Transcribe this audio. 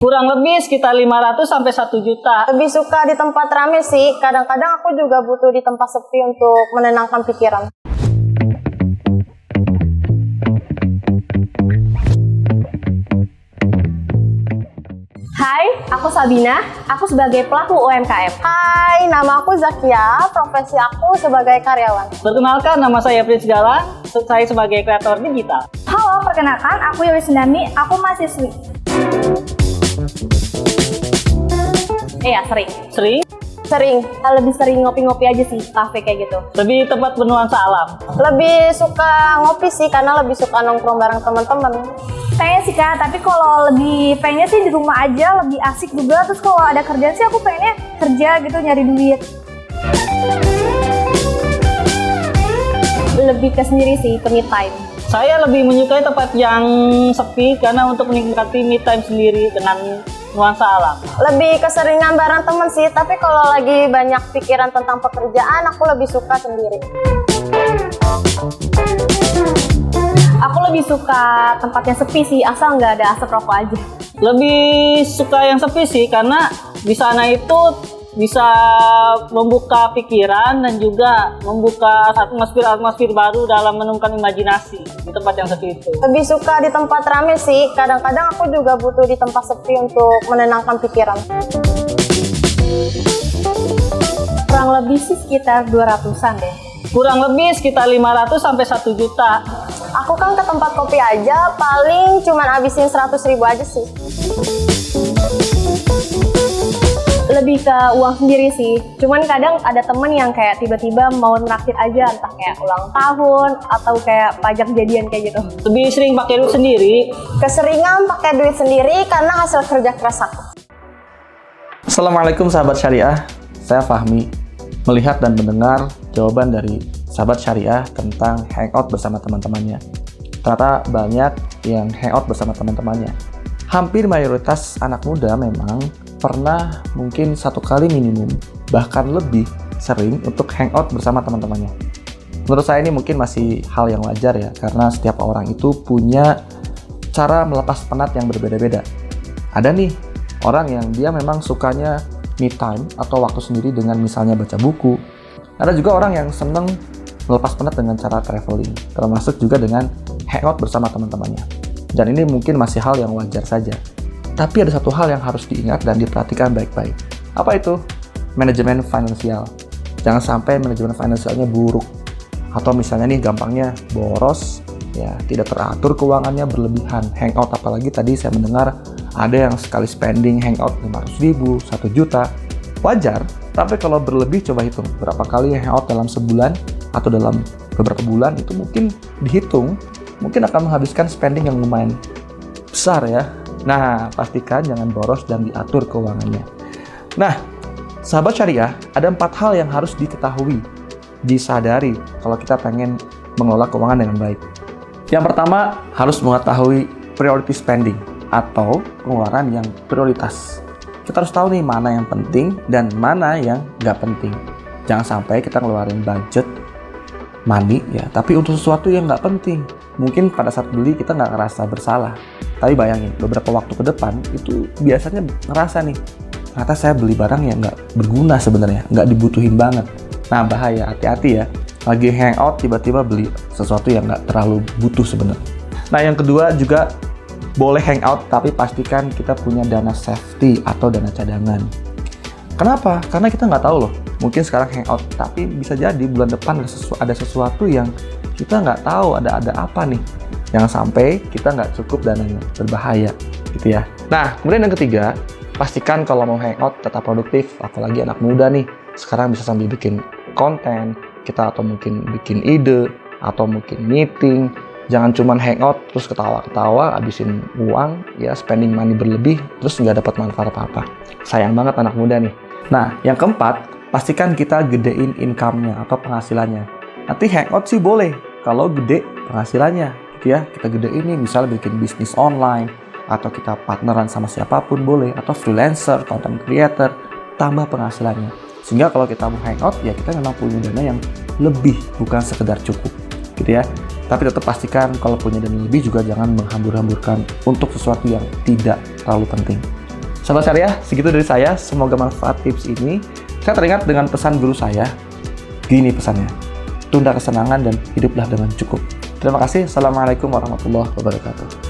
Kurang lebih sekitar 500 sampai 1 juta. Lebih suka di tempat rame sih. Kadang-kadang aku juga butuh di tempat sepi untuk menenangkan pikiran. Hai, aku Sabina. Aku sebagai pelaku UMKM. Hai, nama aku Zakia. Profesi aku sebagai karyawan. Perkenalkan, nama saya Prince Galang. Saya sebagai kreator digital. Halo, perkenalkan aku Yoris Sendani. Aku mahasiswi. Sering. Lebih sering ngopi-ngopi aja sih, kafe kayak gitu. Lebih tepat bernuansa alam. Lebih suka ngopi sih, karena lebih suka nongkrong bareng teman-teman. Pengen sih Kak, tapi kalau lebih pengennya sih di rumah aja, lebih asik juga. Terus kalau ada kerjaan sih aku pengennya kerja gitu, nyari duit. Lebih ke sendiri sih, ke me time. Saya lebih menyukai tempat yang sepi karena untuk menikmati me time sendiri dengan nuansa alam. Lebih keseringan bareng teman sih, tapi kalau lagi banyak pikiran tentang pekerjaan, aku lebih suka sendiri. Aku lebih suka tempat yang sepi sih, asal nggak ada asap rokok aja. Lebih suka yang sepi sih karena di sana itu bisa membuka pikiran dan juga membuka atmosfer baru dalam menemukan imajinasi di tempat yang sepi itu. Lebih suka di tempat rame sih, kadang-kadang aku juga butuh di tempat sepi untuk menenangkan pikiran. Kurang lebih sih sekitar 200-an deh. Kurang lebih sekitar 500 sampai 1 juta. Aku kan ke tempat kopi aja, paling cuman habisin 100.000 aja sih. Lebih ke uang sendiri sih, cuman kadang ada temen yang kayak tiba-tiba mau naktir aja, entah kayak ulang tahun atau kayak pajak jadian kayak gitu. Lebih sering pakai duit sendiri. Keseringan pakai duit sendiri karena hasil kerja keras aku. Assalamualaikum sahabat syariah, saya Fahmi. Melihat dan mendengar jawaban dari sahabat syariah tentang hangout bersama teman-temannya. Ternyata banyak yang hangout bersama teman-temannya. Hampir mayoritas anak muda memang pernah mungkin 1 kali minimum, bahkan lebih sering untuk hangout bersama teman-temannya. Menurut saya ini mungkin masih hal yang wajar ya, karena setiap orang itu punya cara melepas penat yang berbeda-beda. Ada nih orang yang dia memang sukanya me time atau waktu sendiri dengan misalnya baca buku. Ada juga orang yang seneng melepas penat dengan cara traveling, termasuk juga dengan hangout bersama teman-temannya. Dan ini mungkin masih hal yang wajar saja. Tapi ada satu hal yang harus diingat dan diperhatikan baik-baik. Apa itu? Manajemen finansial. Jangan sampai manajemen finansialnya buruk. Atau misalnya nih gampangnya boros, ya tidak teratur keuangannya berlebihan. Hangout apalagi tadi saya mendengar ada yang sekali spending hangout 500.000, 1 juta. Wajar, tapi kalau berlebih coba hitung. Berapa kali hangout dalam sebulan atau dalam beberapa bulan itu mungkin dihitung. Mungkin akan menghabiskan spending yang lumayan besar ya. Nah, pastikan jangan boros dan diatur keuangannya. Nah, sahabat syariah, ada 4 hal yang harus diketahui, disadari kalau kita pengen mengelola keuangan dengan baik. Yang pertama, harus mengetahui priority spending atau pengeluaran yang prioritas. Kita harus tahu nih mana yang penting dan mana yang nggak penting. Jangan sampai kita ngeluarin budget money ya, tapi untuk sesuatu yang nggak penting. Mungkin pada saat beli kita nggak ngerasa bersalah. Tapi bayangin, beberapa waktu ke depan itu biasanya ngerasa nih, ternyata saya beli barang yang nggak berguna sebenarnya, nggak dibutuhin banget. Nah bahaya, hati-hati ya. Lagi hangout tiba-tiba beli sesuatu yang nggak terlalu butuh sebenarnya. Nah yang kedua juga boleh hangout tapi pastikan kita punya dana safety atau dana cadangan. Kenapa? Karena kita nggak tahu loh. Mungkin sekarang hangout, tapi bisa jadi bulan depan ada sesuatu yang kita nggak tahu ada apa nih. Jangan sampai kita nggak cukup dananya, berbahaya gitu ya. Nah, kemudian yang ketiga, pastikan kalau mau hangout tetap produktif, apalagi anak muda nih. Sekarang bisa sambil bikin konten, kita atau mungkin bikin ide, atau mungkin meeting. Jangan cuma hangout, terus ketawa-ketawa, habisin uang, ya spending money berlebih, terus nggak dapat manfaat apa-apa. Sayang banget anak muda nih. Nah, yang keempat, pastikan kita gedein income-nya atau penghasilannya. Nanti hangout sih boleh, kalau gede penghasilannya. Ya, kita gede ini misalnya bikin bisnis online atau kita partneran sama siapapun boleh, atau freelancer, content creator, tambah penghasilannya. Sehingga kalau kita mau hangout ya kita memang punya dana yang lebih, bukan sekedar cukup gitu ya. Tapi tetap pastikan kalau punya dana lebih juga jangan menghambur-hamburkan untuk sesuatu yang tidak terlalu penting. Sahabat Syariah, segitu dari saya. Semoga manfaat tips ini. Saya teringat dengan pesan guru saya. Gini pesannya, tunda kesenangan dan hiduplah dengan cukup. Terima kasih. Assalamualaikum warahmatullahi wabarakatuh.